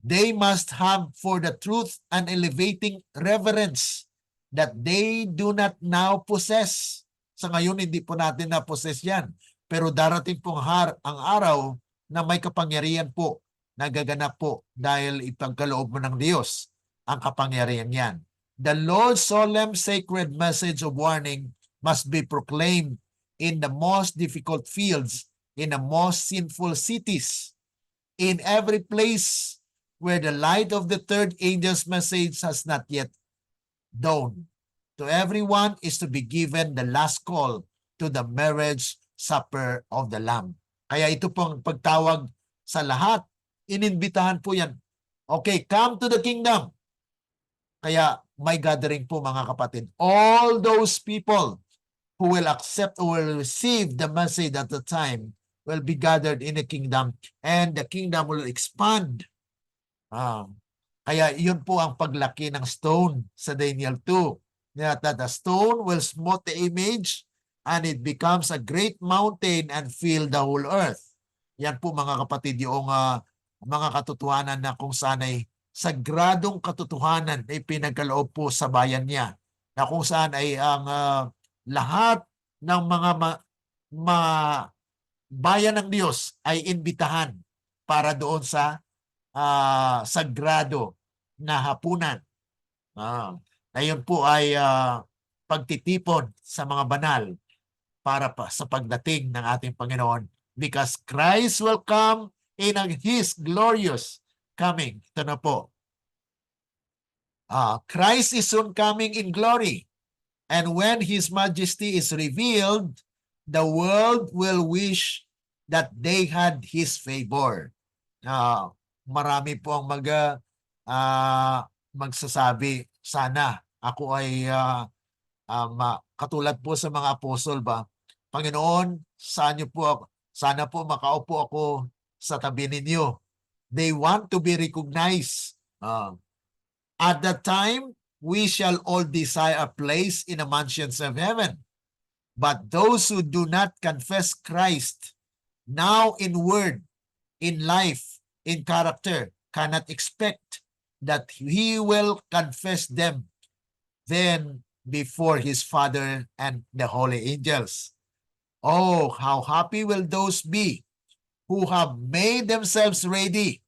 They must have for the truth an elevating reverence that they do not now possess. Sa ngayon, hindi po natin na-possess yan. Pero darating pong ang araw na may kapangyarihan po, nagaganap po dahil ipagkaloob mo ng Diyos ang kapangyarihan yan. The Lord's solemn sacred message of warning must be proclaimed in the most difficult fields, in the most sinful cities, in every place where the light of the third angel's message has not yet dawned. To everyone is to be given the last call to the marriage supper of the Lamb. Kaya ito pong pagtawag sa lahat, ininbitahan po yan. Okay, come to the kingdom. Kaya may gathering po mga kapatid. All those people who will accept or will receive the message at the time will be gathered in the kingdom and the kingdom will expand. Kaya yun po ang paglaki ng stone sa Daniel 2. That the stone will smooth the image and it becomes a great mountain and fill the whole earth. Yan po mga kapatid yung mga katotohanan na kung saan ay sagradong katotohanan ay pinagkaloob po sa bayan niya. Na kung saan ay ang lahat ng mga bayan ng Diyos ay imbitahan para doon sa sagrado na hapunan. Na yun po ay pagtitipon sa mga banal para pa sa pagdating ng ating Panginoon, because Christ will come in His glorious coming. Ito na po. Christ is soon coming in glory. And when His majesty is revealed, the world will wish that they had His favor. Marami po ang magsasabi, sana ako ay katulad po sa mga apostol ba, Panginoon, sana po makaupo ako sa tabi ninyo. They want to be recognized. At that time, we shall all desire a place in the mansions of heaven. But those who do not confess Christ, now in word, in life, in character, cannot expect that He will confess them then before His Father and the holy angels. Oh, how happy will those be who have made themselves ready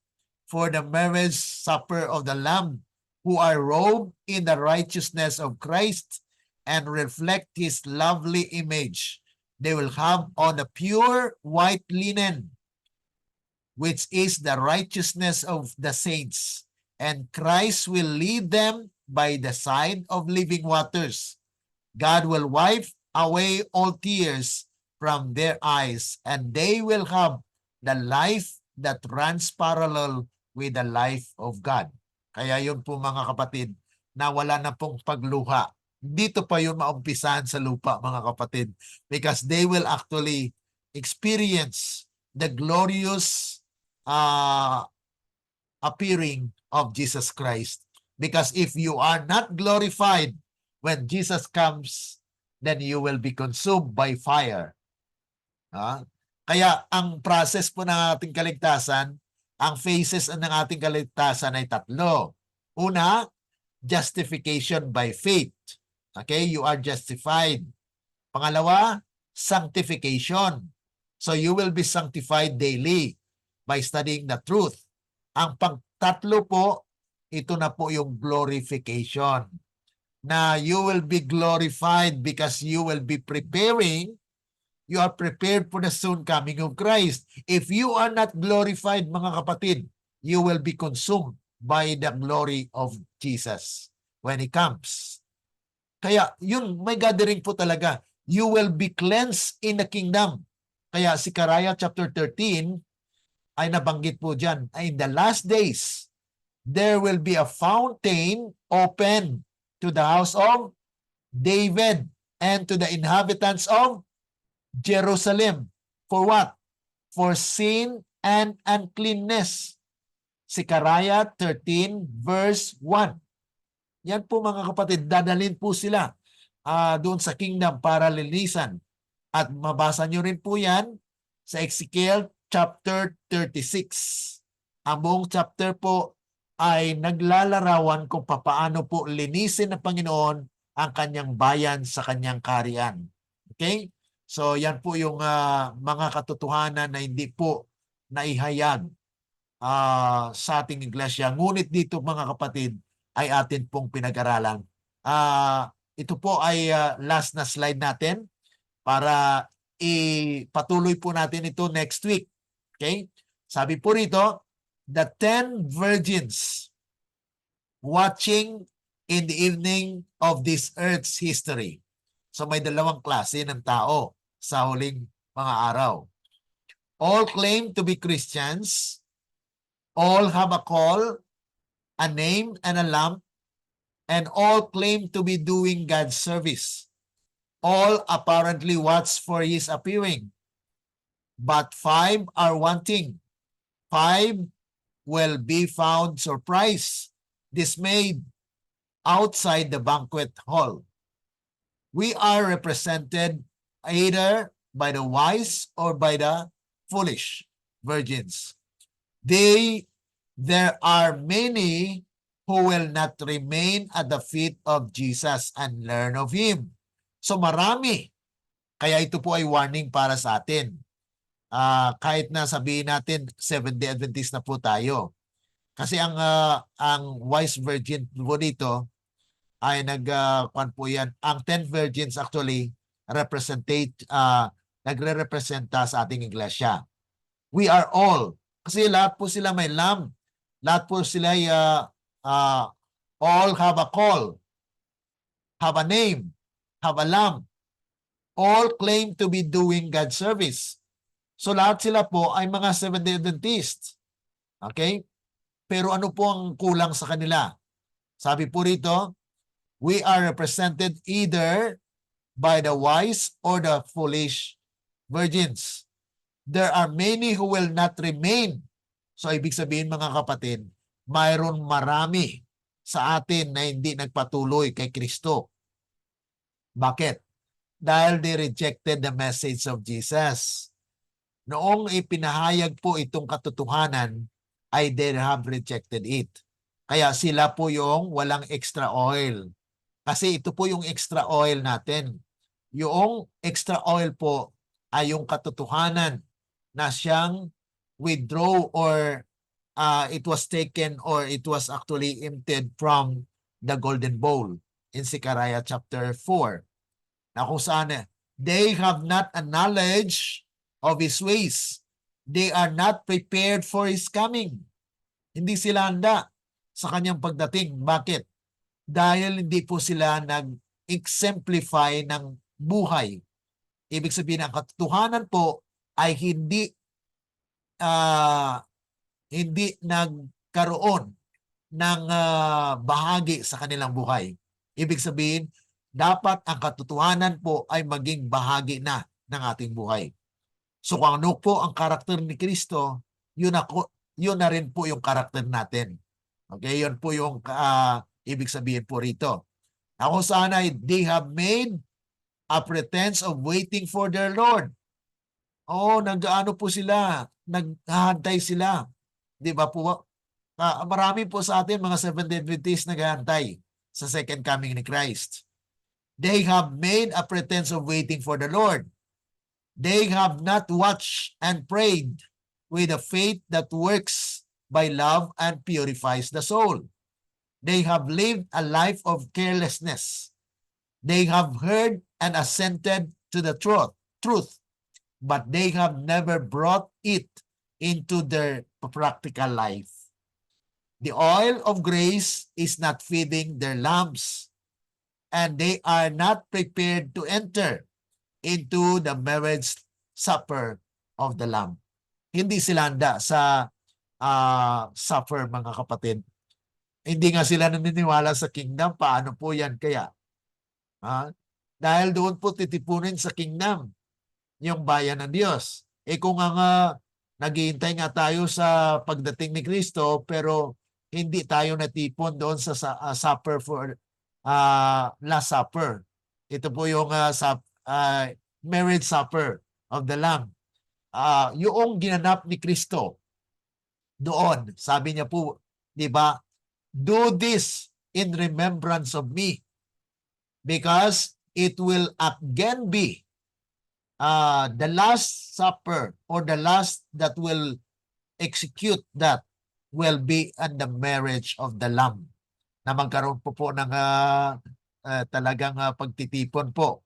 for the marriage supper of the Lamb, who are robed in the righteousness of Christ and reflect His lovely image. They will have on a pure white linen, which is the righteousness of the saints, and Christ will lead them by the side of living waters. God will wipe away all tears from their eyes, and they will have the life that runs parallel with the life of God. Kaya yun po mga kapatid, na wala na pong pagluha. Dito pa yun maumpisahan sa lupa mga kapatid, because they will actually experience the glorious appearing of Jesus Christ. Because if you are not glorified when Jesus comes, then you will be consumed by fire. Kaya ang process po ng ating kaligtasan, ang phases ng ating kaligtasan ay tatlo. Una, justification by faith. Okay, you are justified. Pangalawa, sanctification. So you will be sanctified daily by studying the truth. Ang pangtatlo po, ito na po yung glorification. Na you will be glorified because you will be preparing. You are prepared for the soon coming of Christ. If you are not glorified, mga kapatid, you will be consumed by the glory of Jesus when He comes. Kaya yun, may gathering po talaga. You will be cleansed in the kingdom. Kaya si Zechariah chapter 13 ay nabanggit po dyan. In the last days, there will be a fountain open to the house of David and to the inhabitants of Jerusalem. For what? For sin and uncleanness. Zechariah 13 verse 1. Yan po mga kapatid, dadalhin po sila doon sa kingdom para linisan. At mabasa nyo rin po yan sa Ezekiel chapter 36. Ang buong chapter po ay naglalarawan kung papaano po linisin ng Panginoon ang kanyang bayan sa kanyang kaharian. Okay? So yan po yung mga katotohanan na hindi po naihayag sa ating iglesia. Ngunit dito mga kapatid ay atin pong pinag-aralan. Ito po ay last na slide natin para ipatuloy po natin ito next week. Okay? Sabi po rito, the 10 virgins watching in the evening of this earth's history. So may dalawang klase ng tao sa huling mga araw. All claim to be Christians. All have a call, a name, and a lamp, and all claim to be doing God's service. All apparently watch for His appearing. But 5 are wanting. 5 will be found surprised, dismayed, outside the banquet hall. We are represented either by the wise or by the foolish virgins. There are many who will not remain at the feet of Jesus and learn of Him. So marami. Kaya ito po ay warning para sa atin. Kahit na sabihin natin, Seventh-day Adventist na po tayo. Kasi ang wise virgin po dito ay kuwan po yan. Ang 10 virgins actually nagre-representa sa ating iglesia. We are all. Kasi lahat po sila may lamb. Lahat po sila all have a call, have a name, have a lamb. All claim to be doing God's service. So lahat sila po ay mga Seventh-day Adventists. Okay? Pero ano po ang kulang sa kanila? Sabi po rito, we are represented either by the wise or the foolish virgins. There are many who will not remain. So ibig sabihin mga kapatid, mayroon marami sa atin na hindi nagpatuloy kay Kristo. Bakit? Dahil they rejected the message of Jesus. Noong ipinahayag po itong katotohanan, ay they have rejected it. Kaya sila po yung walang extra oil. Kasi ito po yung extra oil natin. Yung extra oil po ay yung katotohanan na siyang withdraw or it was taken or it was actually emptied from the golden bowl in Zechariah chapter 4. Na kung saan they have not a knowledge of His ways. They are not prepared for His coming. Hindi sila handa sa kanyang pagdating. Bakit? Dahil hindi po sila nag-exemplify ng buhay. Ibig sabihin, ang katotohanan po ay hindi nagkaroon ng bahagi sa kanilang buhay. Ibig sabihin, dapat ang katotohanan po ay maging bahagi na ng ating buhay. So kung ano po ang karakter ni Kristo, yun na rin po yung karakter natin. Okay, yun po yung ibig sabihin po rito. Ako sana, they have made a pretense of waiting for their Lord. Nag-ano po sila, naghahantay sila. Di ba po? Marami po sa atin mga Seventh-day Adventists naghahantay sa second coming ni Christ. They have made a pretense of waiting for the Lord. They have not watched and prayed with a faith that works by love and purifies the soul. They have lived a life of carelessness. They have heard and assented to the truth, but they have never brought it into their practical life. The oil of grace is not feeding their lamps, and they are not prepared to enter into the marriage supper of the Lamb. Hindi sila handa sa supper, mga kapatid. Hindi nga sila naniniwala sa kingdom. Paano po yan kaya? Dahil doon po titipunin sa kingdom yung bayan ng Diyos. Kung naghihintay nga tayo sa pagdating ni Kristo, pero hindi tayo natipon doon sa supper for Last Supper. Ito po yung marriage supper of the Lamb. Yung ginanap ni Kristo doon, sabi niya po, di ba, do this in remembrance of me, because it will again be the last supper, or the last that will execute that will be at the marriage of the Lamb, na magkaroon po ng talagang pagtitipon po.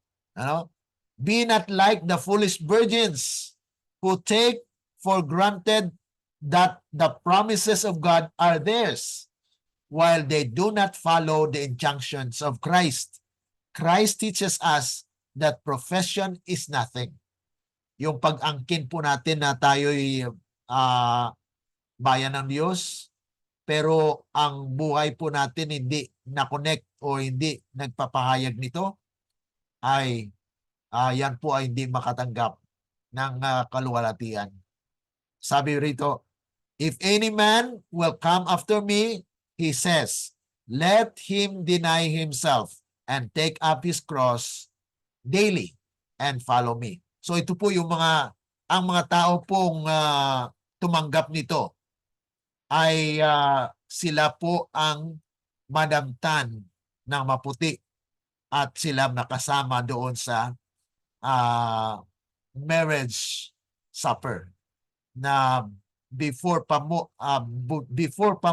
Be not like the foolish virgins who take for granted that the promises of God are theirs, while they do not follow the injunctions of Christ. Christ teaches us that profession is nothing. Yung pag-angkin po natin na tayo'y bayan ng Diyos, pero ang buhay po natin hindi na-connect o hindi nagpapahayag nito, ay yan po ay hindi makatanggap ng kaluwalhatian. Sabi rito, if any man will come after me, he says, let him deny himself and take up his cross daily and follow me. So ito po yung ang mga tao pong tumanggap nito ay sila po ang madamtan ng maputi at sila nakasama doon sa marriage supper na before pa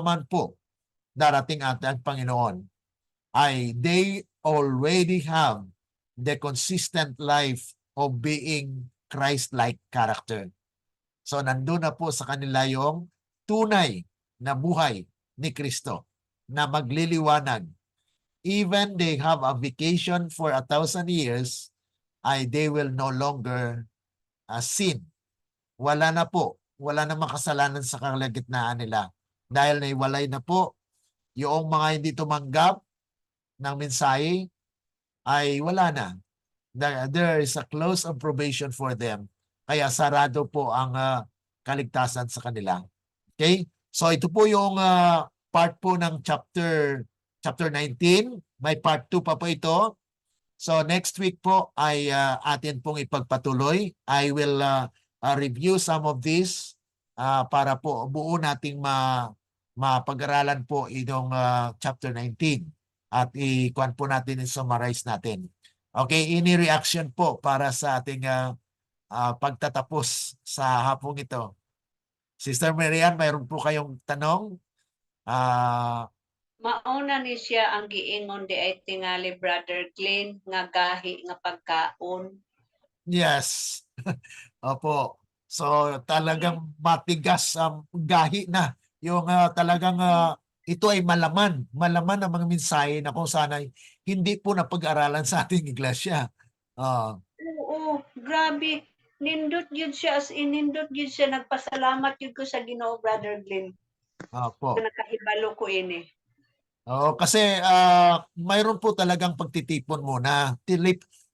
man po darating ang Panginoon, ay they already have the consistent life of being Christ-like character. So nandun na po sa kanila yung tunay na buhay ni Kristo na magliliwanag. Even they have a vacation for 1,000 years, they will no longer sin. Wala na po. Wala na makasalanan sa kalagitnaan nila. Dahil naiwalay na po yung mga hindi tumanggap ng mensahe ay wala na. There is a close of probation for them. Kaya sarado po ang kaligtasan sa kanila. Okay? So ito po yung part po ng chapter 19. May part 2 pa po ito. So next week po ay atin pong ipagpatuloy. I will review some of this para po buo nating mapag-aralan po itong chapter 19 at i-kuan po natin, i-summarize natin. Okay, any reaction po para sa ating pagtatapos sa hapong ito? Sister Marian, mayroon po kayong tanong? Mauna ni siya ang giingon di ay tingali Brother Glenn nga gahi nga pagkaon. Yes. Opo. So talagang matigas ang gahi na yung talagang ito ay malaman ang mga mensahe na kung sana'y hindi po napag-aralan sa ating iglesia. Oo, grabe. Nindot yun siya, as in nindot yun siya. Nagpasalamat yun ko sa Ginoo, Brother Glenn. Opo. Na nakahibalo ko ini. Oo, kasi mayroon po talagang pagtitipon muna.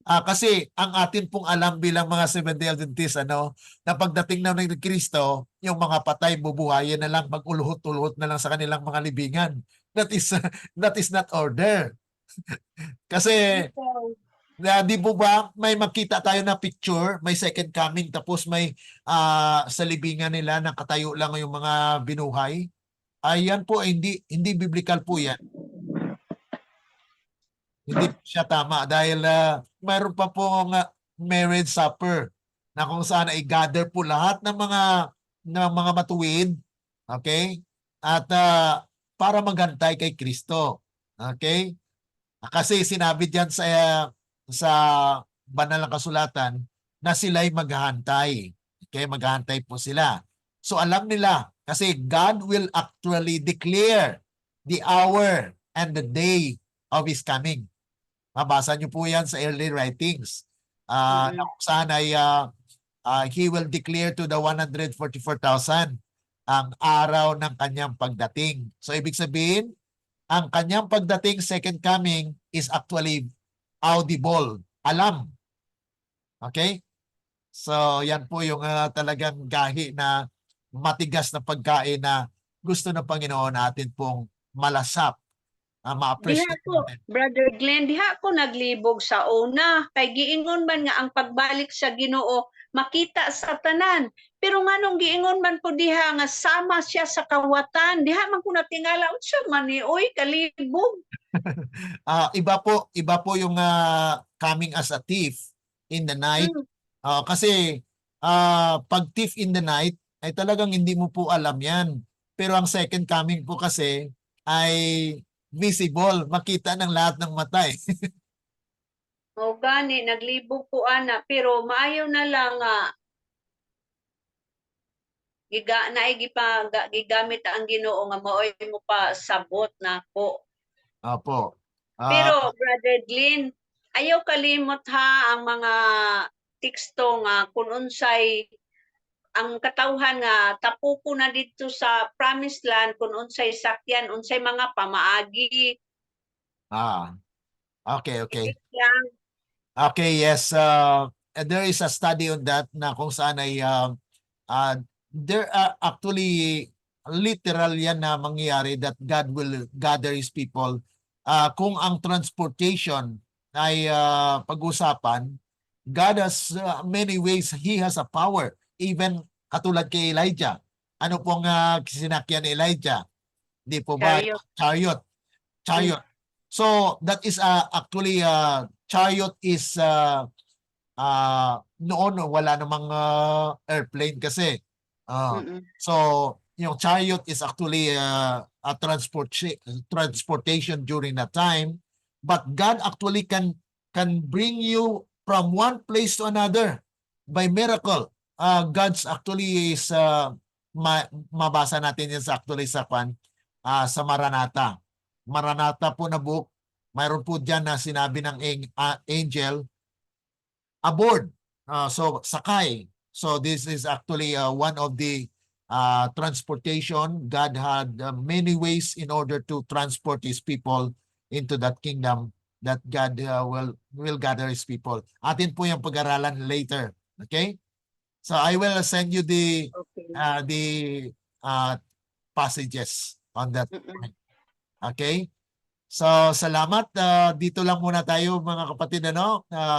Kasi ang atin pong alam bilang mga Seventh-day Adventists, na pagdating na ng Kristo, yung mga patay bubuhayin na lang, mag-uluhot-uluhot na lang sa kanilang mga libingan. That is not order. Kasi di po ba may makita tayo na picture, may second coming, tapos may sa libingan nila nakatayo lang yung mga binuhay. Ayan po, hindi biblical po yan. Hindi siya tama dahil mayroon pa pong marriage supper na kung saan ay gather po lahat ng mga matuwid, okay? At para maghantay kay Kristo. Okay? Kasi sinabi diyan sa banal na kasulatan na sila'y maghahantay. Okay, maghahantay po sila. So alam nila kasi God will actually declare the hour and the day of His coming. Mabasa niyo po yan sa early writings. Na kung saan ay He will declare to the 144,000 ang araw ng kanyang pagdating. So ibig sabihin, ang kanyang pagdating, second coming, is actually audible, alam. Okay? So yan po yung talagang gahi na matigas na pagkain na gusto ng Panginoon natin pong malasap. Ma-appreciate Diha ko, Brother Glenn, diha ko naglibog sa una. Kay giingon man nga ang pagbalik sa Ginoo makita sa tanan. Pero nganong giingon man po diha nga sama siya sa kawatan. Diha man ko natingala unsa man ni oy kalibog. Iba po yung coming as a thief in the night. Kasi pag thief in the night ay talagang hindi mo po alam yan. Pero ang second coming po kasi ay visible, makita ng lahat ng mata eh. O gani, naglibog po ana, pero maayo na lang gigamit ang Ginoo nga maoy mo pa sabot nako. Opo. Pero Brother Glenn, ayaw kalimot ha ang mga teksto nga kung unsay ang katawhan nga tapuko na dito sa promised land kung unsay sakyan, unsay mga pamaagi. Okay. Okay, yes. There is a study on that na kung saan ay there are actually literal yan na mangyayari that God will gather His people. Kung ang transportation ay pag-usapan, God has many ways. He has a power. Even katulad kay Elijah. Ano pong sinakyan ni Elijah? Di po ba? Chariot. So that is actually chariot is noon wala namang airplane kasi. So yung chariot is actually a transportation during that time, but God actually can can bring you from one place to another by miracle. God's actually is mabasa natin yan sa actually sa sa Maranatha. Maranatha po na book, mayroon po diyan na sinabi ng angel aboard. So sakay. So this is actually one of the transportation. God had many ways in order to transport his people into that kingdom that God will gather his people. Atin po yung pag-aralan later. Okay? So I will send you the Okay. passages on that. Mm-mm. Okay? So salamat. Dito lang muna tayo mga kapatid,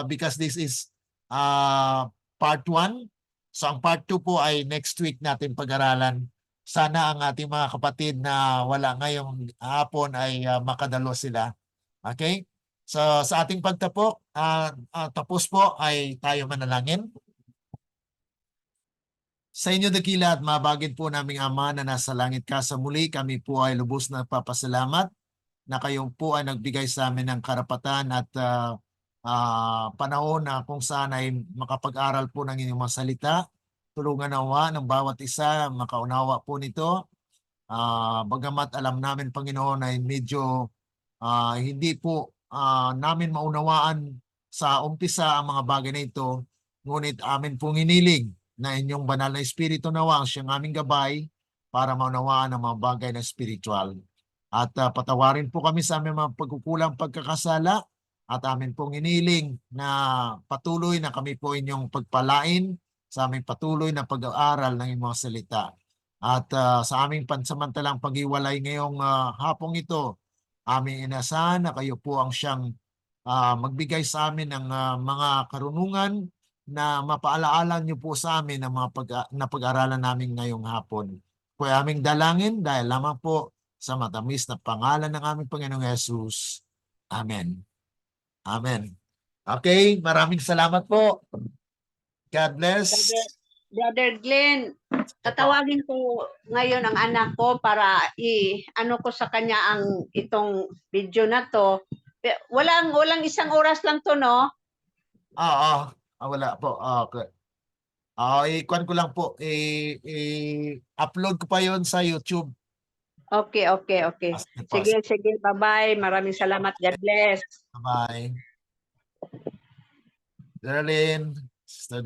because this is part 1. So ang part 2 po ay next week natin pag-aralan. Sana ang ating mga kapatid na wala ngayong hapon ay makadalo sila. Okay? So sa ating pagtapok, tapos po ay tayo manalangin. Sa inyo dakila at mabagid po naming Ama na nasa langit ka, sa muli kami po ay lubos na papasalamat na kayo po ay nagbigay sa amin ng karapatan at panahon na kung saan ay makapag-aral po ng inyong mga salita. Tulungan nawa ng bawat isa, makaunawa po nito. Bagamat alam namin, Panginoon, ay medyo hindi po namin maunawaan sa umpisa ang mga bagay na ito, ngunit amin pong hiniling na inyong banal na espiritu nawa ang siyang aming gabay para maunawaan ang mga bagay na spiritual. At patawarin po kami sa aming mga pagkukulang pagkakasala at amin pong iniling na patuloy na kami po inyong pagpalain sa aming patuloy na pag-aaral ng inyong mga salita. At sa aming pansamantalang pag-iwalay ngayong hapong ito, aming inasahan na kayo po ang siyang magbigay sa amin ng mga karunungan na mapaalaala niyo po sa amin ang mga pag-aralan namin ngayong hapon. Kaya aming dalangin dahil lamang po sa matamis na pangalan ng aming Panginoong Yesus. Amen. Amen. Okay, maraming salamat po. God bless. Brother Glenn, tatawagin ko ngayon ang anak ko para ano ko sa kanya ang itong video na to. Walang isang oras lang to, no? Wala po. Okay. I-kuan ko lang po. I-upload ko pa yon sa YouTube. Okay. Sige. Bye-bye. Maraming salamat. God bless. Bye-bye. Darlene, Sister